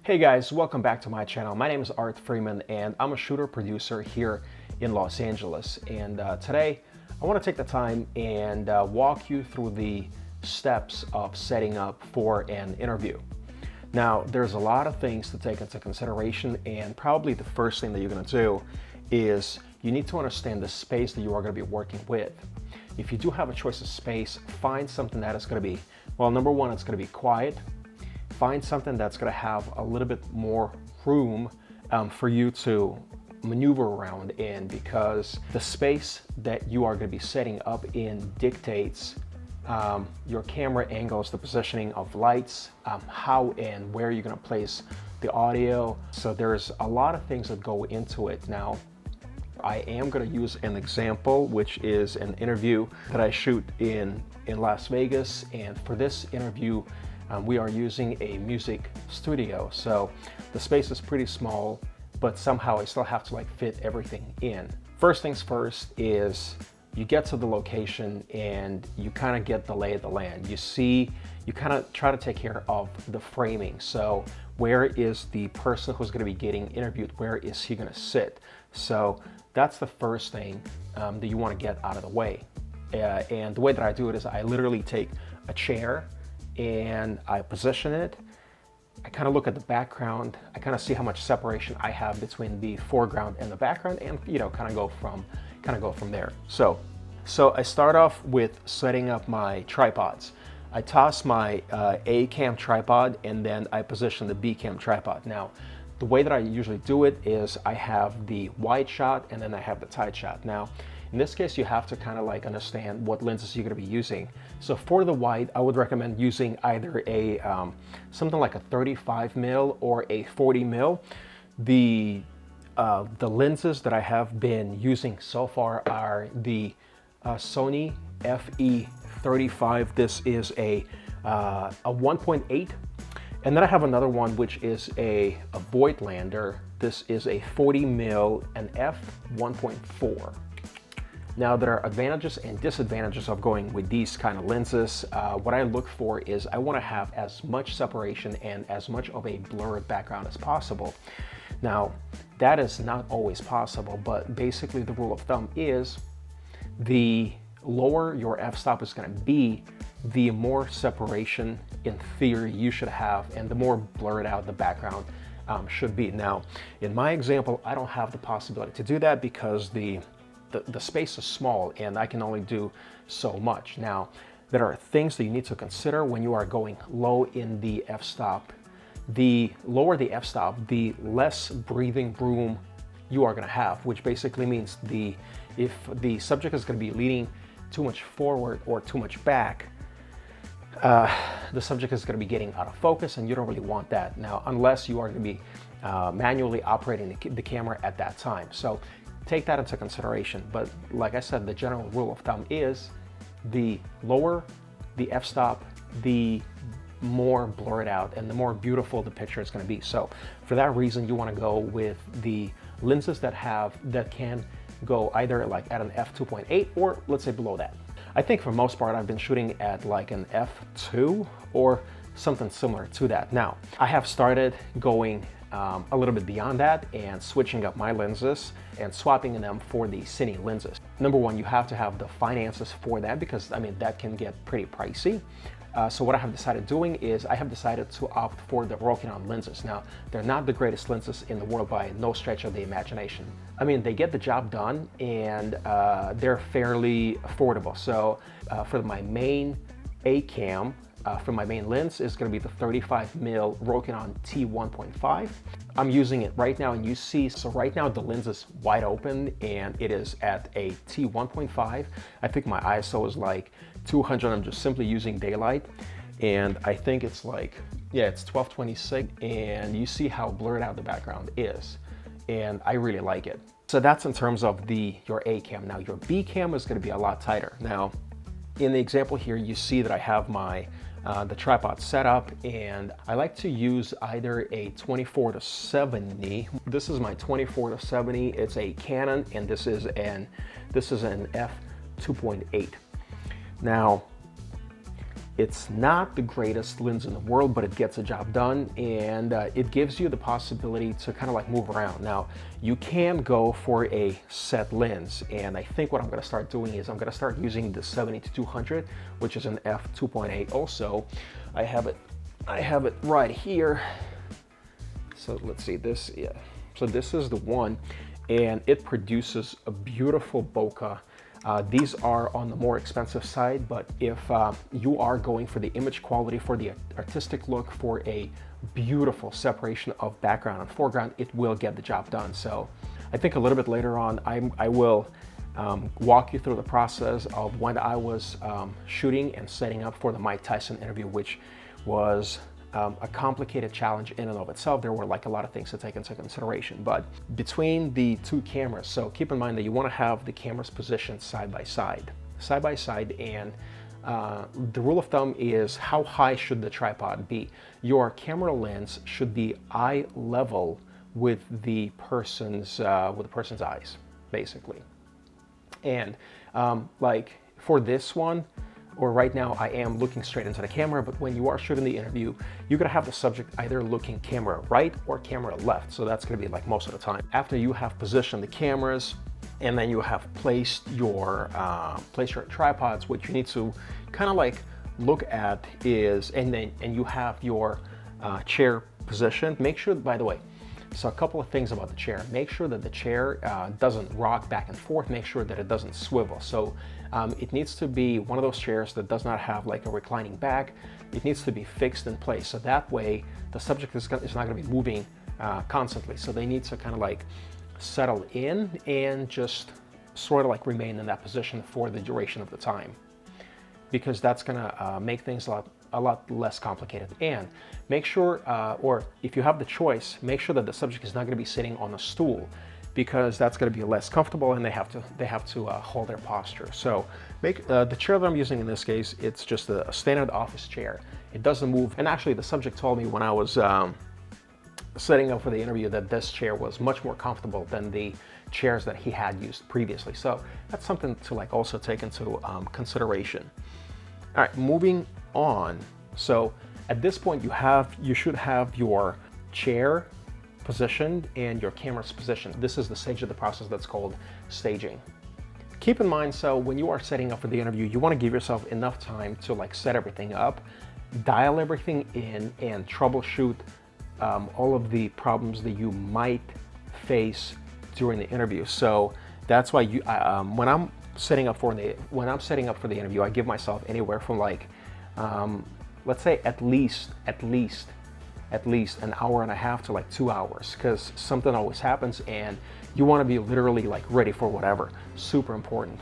Hey guys, welcome back to my channel. My name is Freeman and I'm a shooter producer here in Los Angeles. And today I want to take the time and walk you through the steps of setting up for an interview. Now, there's a lot of things to take into consideration, and probably the first thing that you're going to do is you need to understand the space that you are going to be working with. If you do have a choice of space, find something that is going to be, well, number one, it's going to be quiet. Find something that's going to have a little bit more room for you to maneuver around in, because the space that you are going to be setting up in dictates your camera angles, the positioning of lights, how and where you're going to place the audio. So there's a lot of things that go into it. Now, I am going to use an example, which is an interview that I shoot in Las Vegas. And for this interview, we are using a music studio. So the space is pretty small, but somehow I still have to fit everything in. First things first is you get to the location and you kind of get the lay of the land. You kind of try to take care of the framing. So where is the person who's going to be getting interviewed? Where is he going to sit? So that's the first thing that you want to get out of the way. And the way that I do it is I literally take a chair and I position it. I kind of look at the background. I kind of see how much separation I have between the foreground and the background, and kind of go from there. So I start off with setting up my tripods. I toss my A cam tripod and then I position the B cam tripod. Now, the way that I usually do it is I have the wide shot and then I have the tight shot. Now, in this case, you have to kind of understand what lenses you're going to be using. So for the wide, I would recommend using either a something like a 35 mil or a 40 mil. The lenses that I have been using so far are the Sony FE35. This is a 1.8, and then I have another one which is a Voigtlander. This is a 40 mil and f1.4. Now, there are advantages and disadvantages of going with these kind of lenses. What I look for is I want to have as much separation and as much of a blurred background as possible. Now, that is not always possible, but basically the rule of thumb is the lower your f-stop is going to be, the more separation in theory you should have, and the more blurred out the background should be. Now, in my example, I don't have the possibility to do that because the space is small and I can only do so much. Now, there are things that you need to consider when you are going low in the f-stop. The lower the f-stop, the less breathing room you are going to have, which basically means if the subject is going to be leaning too much forward or too much back, the subject is going to be getting out of focus, and you don't really want that. Now, unless you are going to be manually operating the camera at that time. So take that into consideration. But like I said, the general rule of thumb is the lower the f-stop, the more blurred out and the more beautiful the picture is going to be. So for that reason, you want to go with the lenses that can go either at an f2.8 or let's say below that. I think for most part I've been shooting at an f2 or something similar to that. Now, I have started going a little bit beyond that and switching up my lenses and swapping them for the cine lenses. Number one, you have to have the finances for that, because that can get pretty pricey. So what I have decided doing is I have decided to opt for the Rokinon lenses. Now, they're not the greatest lenses in the world by no stretch of the imagination. They get the job done, and they're fairly affordable. So for my main A cam, for my main lens is going to be the 35 mil Rokinon T1.5. I'm using it right now, and you see, so right now the lens is wide open and it is at a T1.5. I think my ISO is 200. I'm just simply using daylight, and I think it's it's 1226, and you see how blurred out the background is, and I really like it. So that's in terms of your A cam. Now, your B cam is going to be a lot tighter. Now, in the example here, you see that I have the tripod set up, and I like to use either a 24-70. This is my 24-70. It's a Canon, and this is an f2.8. Now, It's not the greatest lens in the world, but it gets the job done, and it gives you the possibility to kind of like move around. Now, you can go for a set lens, and I think what I'm going to start doing is I'm going to start using the 70-200, which is an f2.8. Also, I have it right here. So let's see this. Yeah. So this is the one, and it produces a beautiful bokeh. These are on the more expensive side, but if you are going for the image quality, for the artistic look, for a beautiful separation of background and foreground, it will get the job done. So I think a little bit later on, I will walk you through the process of when I was shooting and setting up for the Mike Tyson interview, which was a complicated challenge in and of itself. There were like a lot of things to take into consideration, but between the two cameras, so keep in mind that you want to have the cameras positioned side by side, and the rule of thumb is how high should the tripod be? Your camera lens should be eye level with the person's eyes, basically. And like for this one, or right now I am looking straight into the camera, but when you are shooting the interview, you're gonna have the subject either looking camera right or camera left. So that's gonna be like most of the time. After you have positioned the cameras, and then you have placed your tripods, what you need to kind of like look at is, and you have your chair positioned. Make sure, by the way, so a couple of things about the chair. Make sure that the chair doesn't rock back and forth. Make sure that it doesn't swivel. So it needs to be one of those chairs that does not have like a reclining back. It needs to be fixed in place. So that way the subject is not going to be moving constantly. So they need to kind of like settle in and just sort of like remain in that position for the duration of the time, because that's going to make things a lot less complicated. And make sure, or if you have the choice, make sure that the subject is not going to be sitting on a stool, because that's going to be less comfortable, and they have to hold their posture. So make the chair that I'm using in this case, it's just a standard office chair. It doesn't move. And actually, the subject told me when I was setting up for the interview that this chair was much more comfortable than the chairs that he had used previously. So that's something to like also take into consideration. All right, moving on. So at this point, you should have your chair positioned and your camera's positioned. This is the stage of the process that's called staging. Keep in mind, so when you are setting up for the interview, you want to give yourself enough time to like set everything up, dial everything in, and troubleshoot all of the problems that you might face during the interview. So that's why when I'm setting up for the interview, I give myself anywhere from like let's say at least an hour and a half to like 2 hours, because something always happens and you want to be literally like ready for whatever. Super important.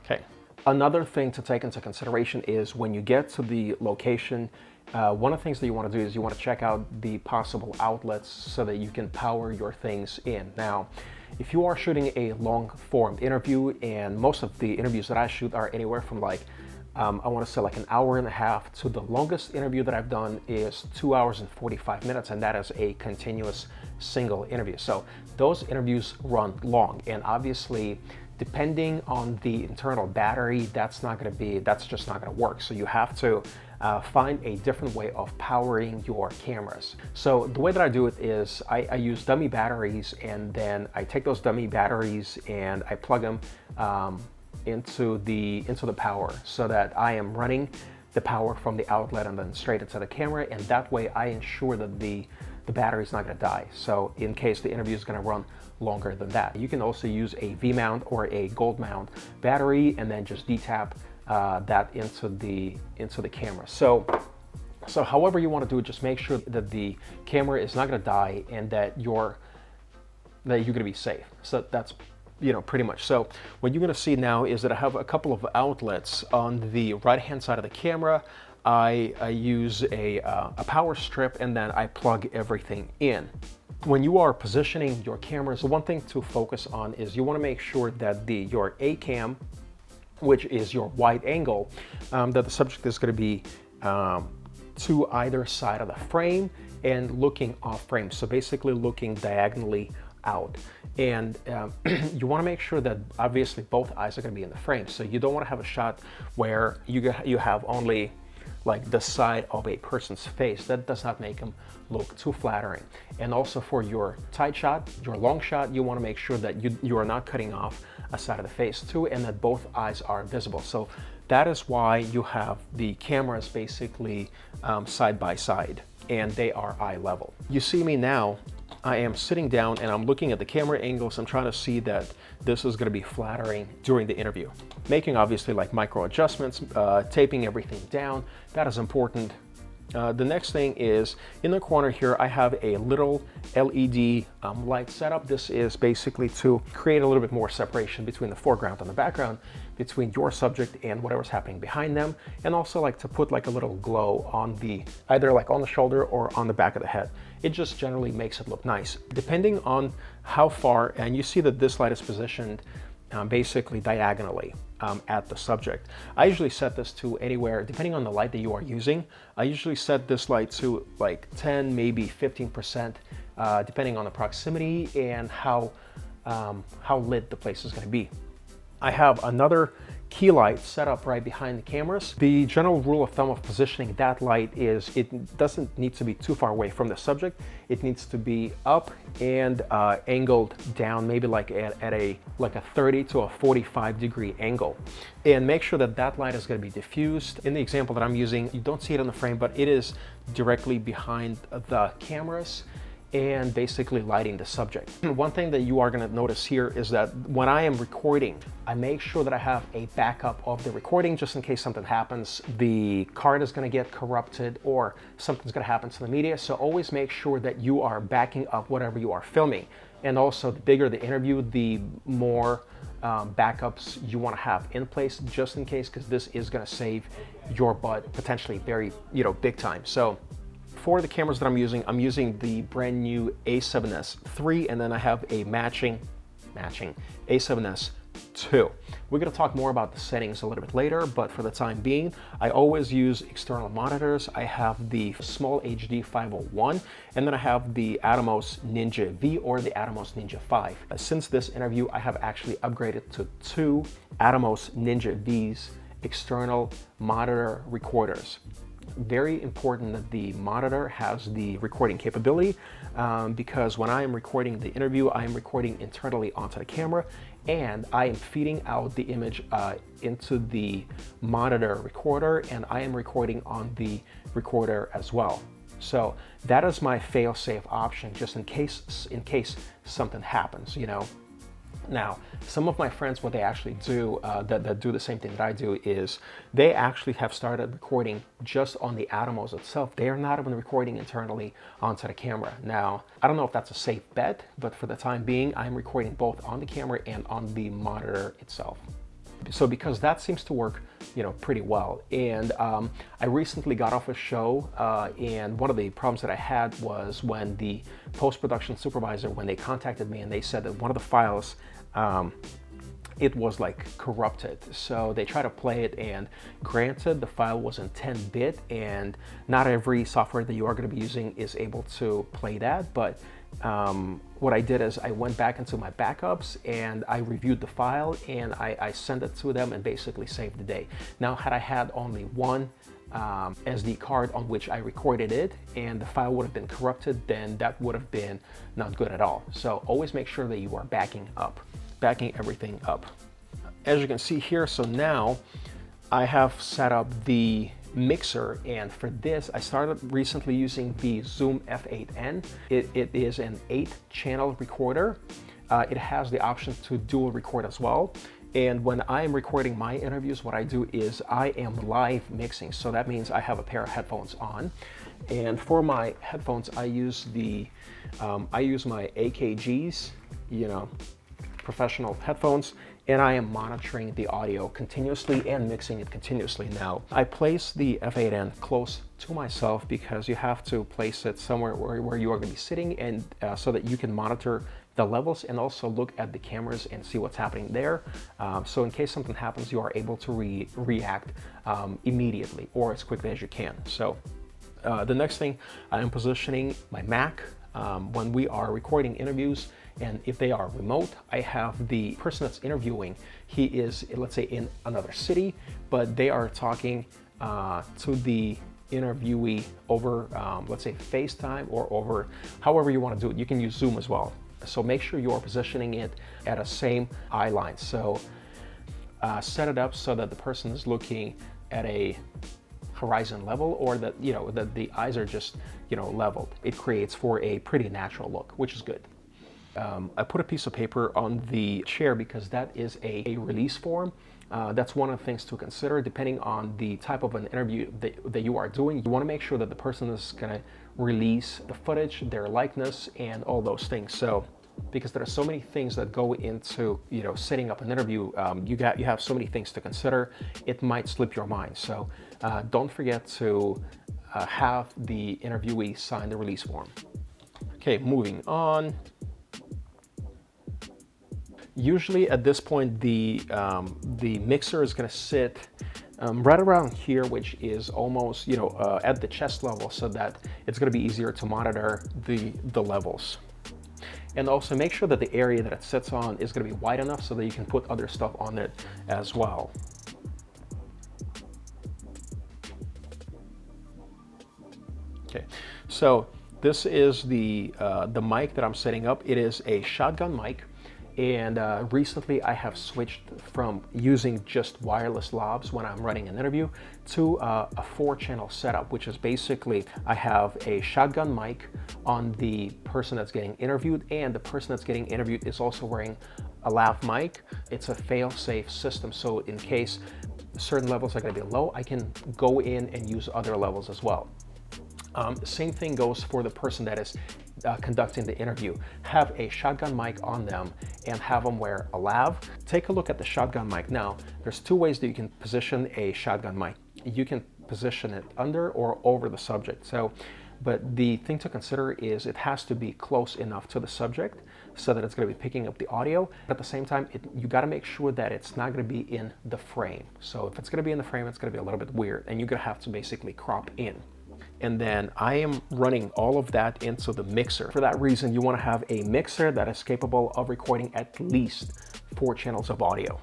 Okay. Another thing to take into consideration is when you get to the location, one of the things that you want to do is you want to check out the possible outlets so that you can power your things in. Now, if you are shooting a long form interview, and most of the interviews that I shoot are anywhere from like I want to say like an hour and a half to the longest interview that I've done is 2 hours and 45 minutes, and that is a continuous single interview. So those interviews run long, and obviously depending on the internal battery, that's just not going to work. So you have to find a different way of powering your cameras. So the way that I do it is I use dummy batteries, and then I take those dummy batteries and I plug them into the power, so that I am running the power from the outlet and then straight into the camera, and that way I ensure that the battery is not going to die. So in case the interview is going to run longer than that, you can also use a V mount or a gold mount battery, and then just detap that into the camera. So however you want to do it, just make sure that the camera is not going to die and that you're going to be safe. So that's pretty much. So what you're going to see now is that I have a couple of outlets on the right hand side of the camera. I use a power strip, and then I plug everything in. When you are positioning your cameras, the one thing to focus on is you want to make sure that your A cam, which is your wide angle, that the subject is going to be to either side of the frame and looking off frame. So basically looking diagonally out. And you want to make sure that obviously both eyes are going to be in the frame. So you don't want to have a shot where you have only like the side of a person's face. That does not make them look too flattering. And also for your tight shot, your long shot, you want to make sure that you are not cutting off a side of the face too, and that both eyes are visible. So that is why you have the cameras basically side by side, and they are eye level. You see me now, I am sitting down and I'm looking at the camera angles. I'm trying to see that this is going to be flattering during the interview. Making obviously like micro adjustments, taping everything down. That is important. The next thing is in the corner here, I have a little LED light setup. This is basically to create a little bit more separation between the foreground and the background, between your subject and whatever's happening behind them, and also like to put like a little glow on the, either like on the shoulder or on the back of the head. It just generally makes it look nice. Depending on how far, and you see that this light is positioned basically diagonally at the subject. I usually set this to anywhere, depending on the light that you are using, I usually set this light to like 10, maybe 15%, depending on the proximity and how lit the place is going to be. I have another key light set up right behind the cameras. The general rule of thumb of positioning that light is it doesn't need to be too far away from the subject. It needs to be up and angled down, maybe like at a 30 to a 45 degree angle. And make sure that that light is going to be diffused. In the example that I'm using, you don't see it on the frame, but it is directly behind the cameras and basically lighting the subject. One thing that you are going to notice here is that when I am recording, I make sure that I have a backup of the recording just in case something happens. The card is going to get corrupted or something's going to happen to the media. So always make sure that you are backing up whatever you are filming. And also the bigger the interview, the more backups you want to have in place just in case, because this is going to save your butt potentially very, big time. So for the cameras that I'm using the brand new A7S III, and then I have a matching A7S II. We're going to talk more about the settings a little bit later, but for the time being, I always use external monitors. I have the small HD 501, and then I have the Atomos Ninja V or the Atomos Ninja V. Since this interview, I have actually upgraded to 2 Atomos Ninja V's external monitor recorders. Very important that the monitor has the recording capability because when I am recording the interview, I am recording internally onto the camera and I am feeding out the image into the monitor recorder, and I am recording on the recorder as well. So that is my fail-safe option just in case something happens, Now, some of my friends, what they actually do that do the same thing that I do is they actually have started recording just on the Atomos itself. They are not even recording internally onto the camera. Now, I don't know if that's a safe bet, but for the time being, I'm recording both on the camera and on the monitor itself. So because that seems to work, pretty well. And I recently got off a show and one of the problems that I had was when the post-production supervisor, when they contacted me and they said that one of the files, it was like corrupted. So they tried to play it, and granted the file was in 10-bit and not every software that you are going to be using is able to play that. But what I did is I went back into my backups and I reviewed the file and I sent it to them and basically saved the day. Now, had I had only one SD card on which I recorded it and the file would have been corrupted, then that would have been not good at all. So always make sure that you are backing everything up. As you can see here, so now I have set up the mixer, and for this I started recently using the Zoom F8N. It is an 8-channel recorder. It has the option to dual record as well. And when I am recording my interviews, what I do is I am live mixing. So that means I have a pair of headphones on. And for my headphones, I use my AKGs, professional headphones, and I am monitoring the audio continuously and mixing it continuously. Now, I place the F8N close to myself because you have to place it somewhere where you are going to be sitting, and so that you can monitor the levels and also look at the cameras and see what's happening there. So in case something happens, you are able to react immediately or as quickly as you can. So the next thing, I am positioning my Mac when we are recording interviews, and if they are remote, I have the person that's interviewing, he is, let's say, in another city, but they are talking to the interviewee over, let's say, FaceTime or over however you want to do it. You can use Zoom as well. So make sure you are positioning it at a same eye line. So set it up so that the person is looking at a horizon level, or that, you know, that the eyes are just, you know, leveled. It creates for a pretty natural look, which is good. I put a piece of paper on the chair because that is a release form. That's one of the things to consider depending on the type of an interview that you are doing. You want to make sure that the person is going to release the footage, their likeness, and all those things. So, because there are so many things that go into, you know, setting up an interview, you have so many things to consider. It might slip your mind. So don't forget to have the interviewee sign the release form. Okay, moving on. Usually at this point, the mixer is going to sit right around here, which is almost, you know, at the chest level, so that it's going to be easier to monitor the levels. And also make sure that the area that it sits on is going to be wide enough so that you can put other stuff on it as well. Okay, so this is the mic that I'm setting up. It is a shotgun mic. And recently I have switched from using just wireless lavs when I'm running an interview to a 4-channel setup, which is basically I have a shotgun mic on the person that's getting interviewed, and the person that's getting interviewed is also wearing a lav mic. It's a fail-safe system, so in case certain levels are going to be low, I can go in and use other levels as well. Same thing goes for the person that is conducting the interview. Have a shotgun mic on them and have them wear a lav. Take a look at the shotgun mic. Now, there's 2 ways that you can position a shotgun mic. You can position it under or over the subject. So, but the thing to consider is it has to be close enough to the subject so that it's going to be picking up the audio. At the same time, you got to make sure that it's not going to be in the frame. So if it's going to be in the frame, it's going to be a little bit weird, and you're going to have to basically crop in. And then I am running all of that into the mixer. For that reason, you want to have a mixer that is capable of recording at least 4 channels of audio.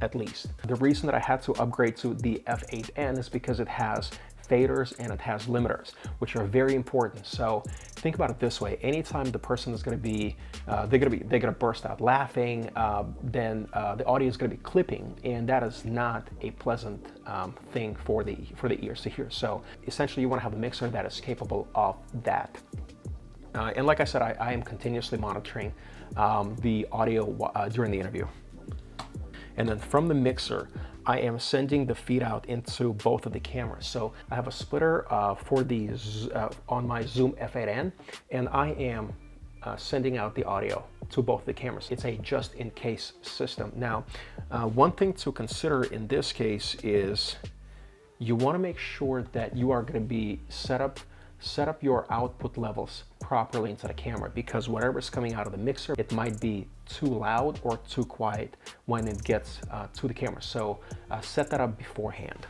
At least. The reason that I had to upgrade to the F8N is because it has faders and it has limiters, which are very important. So think about it this way: anytime the person is going to be, they're going to burst out laughing, then the audio is going to be clipping, and that is not a pleasant thing for the ears to hear. So essentially, you want to have a mixer that is capable of that. And like I said, I am continuously monitoring the audio during the interview. And then from the mixer, I am sending the feed out into both of the cameras. So I have a splitter for these on my Zoom F8N, and I am sending out the audio to both the cameras. It's a just-in-case system. Now, one thing to consider in this case is you want to make sure that you are going to be set up your output levels properly into the camera, because whatever's coming out of the mixer, it might be too loud or too quiet when it gets to the camera. So set that up beforehand.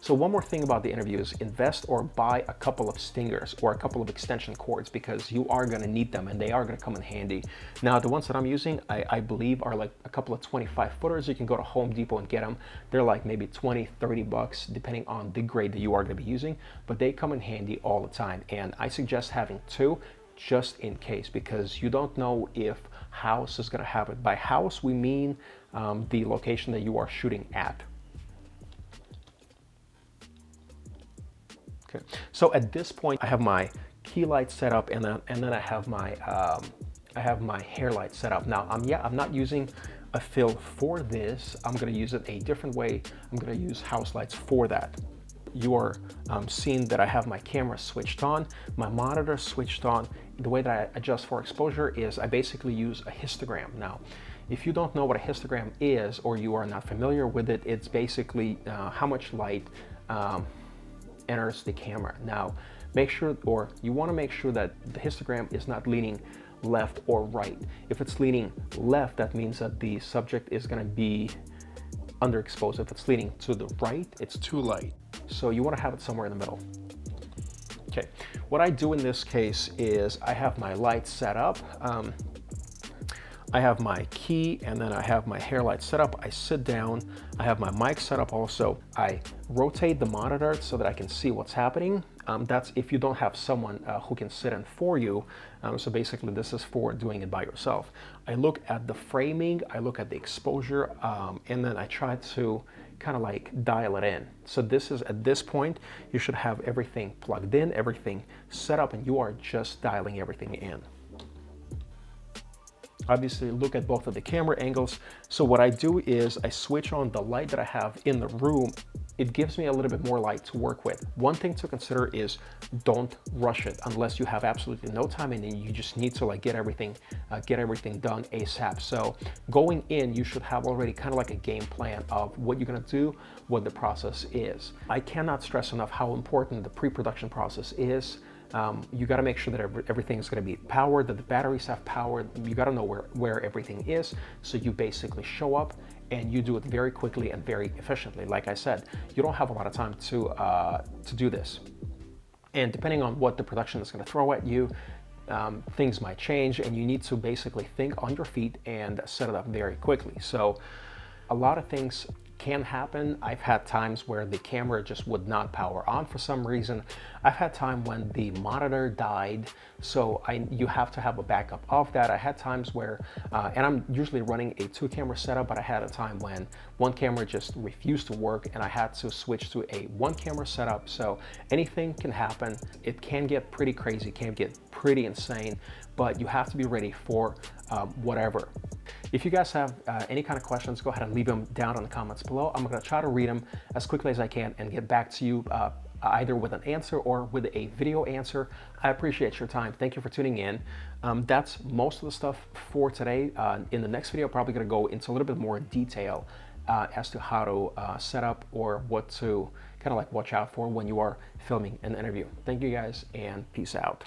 So one more thing about the interview is invest or buy a couple of stingers or a couple of extension cords, because you are going to need them and they are going to come in handy. Now, the ones that I'm using, I believe are like a couple of 25 footers. You can go to Home Depot and get them. They're like maybe 20, 30 bucks depending on the grade that you are going to be using, but they come in handy all the time. And I suggest having 2 just in case, because you don't know if house is going to have it. By house, we mean the location that you are shooting at. Okay. So at this point, I have my key light set up, and then I have my hair light set up. Now, I'm not using a fill for this. I'm going to use it a different way. I'm going to use house lights for that. You are seeing that I have my camera switched on, my monitor switched on. The way that I adjust for exposure is I basically use a histogram. Now, if you don't know what a histogram is, or you are not familiar with it, it's basically how much light enters the camera. Now, make sure, or you want to make sure that the histogram is not leaning left or right. If it's leaning left, that means that the subject is going to be underexposed. If it's leaning to the right, it's too light. So you want to have it somewhere in the middle. Okay, what I do in this case is I have my lights set up. I have my key and then I have my hair light set up. I sit down, I have my mic set up also. I rotate the monitor so that I can see what's happening. That's if you don't have someone who can sit in for you. So basically this is for doing it by yourself. I look at the framing, I look at the exposure, and then I try to kind of like dial it in. So this is, at this point, you should have everything plugged in, everything set up, and you are just dialing everything in. Obviously look at both of the camera angles. So what I do is I switch on the light that I have in the room. It gives me a little bit more light to work with. One thing to consider is don't rush it unless you have absolutely no time and you just need to like get everything done ASAP. So going in, you should have already kind of like a game plan of what you're gonna do, what the process is. I cannot stress enough how important the pre-production process is. You got to make sure that everything is going to be powered, that the batteries have power. You got to know where everything is. So you basically show up and you do it very quickly and very efficiently. Like I said, you don't have a lot of time to do this. And depending on what the production is going to throw at you, things might change and you need to basically think on your feet and set it up very quickly. So a lot of things can happen. I've had times where the camera just would not power on for some reason. I've had time when the monitor died, so you have to have a backup of that. I had times where, and I'm usually running a 2-camera setup, but I had a time when one camera just refused to work and I had to switch to a 1-camera setup. So anything can happen. It can get pretty crazy, can get pretty insane, but you have to be ready for whatever. If you guys have any kind of questions, go ahead and leave them down in the comments below. I'm gonna try to read them as quickly as I can and get back to you either with an answer or with a video answer. I appreciate your time. Thank you for tuning in. That's most of the stuff for today. In the next video, I'm probably gonna go into a little bit more detail as to how to set up or what to kind of like watch out for when you are filming an interview. Thank you guys and peace out.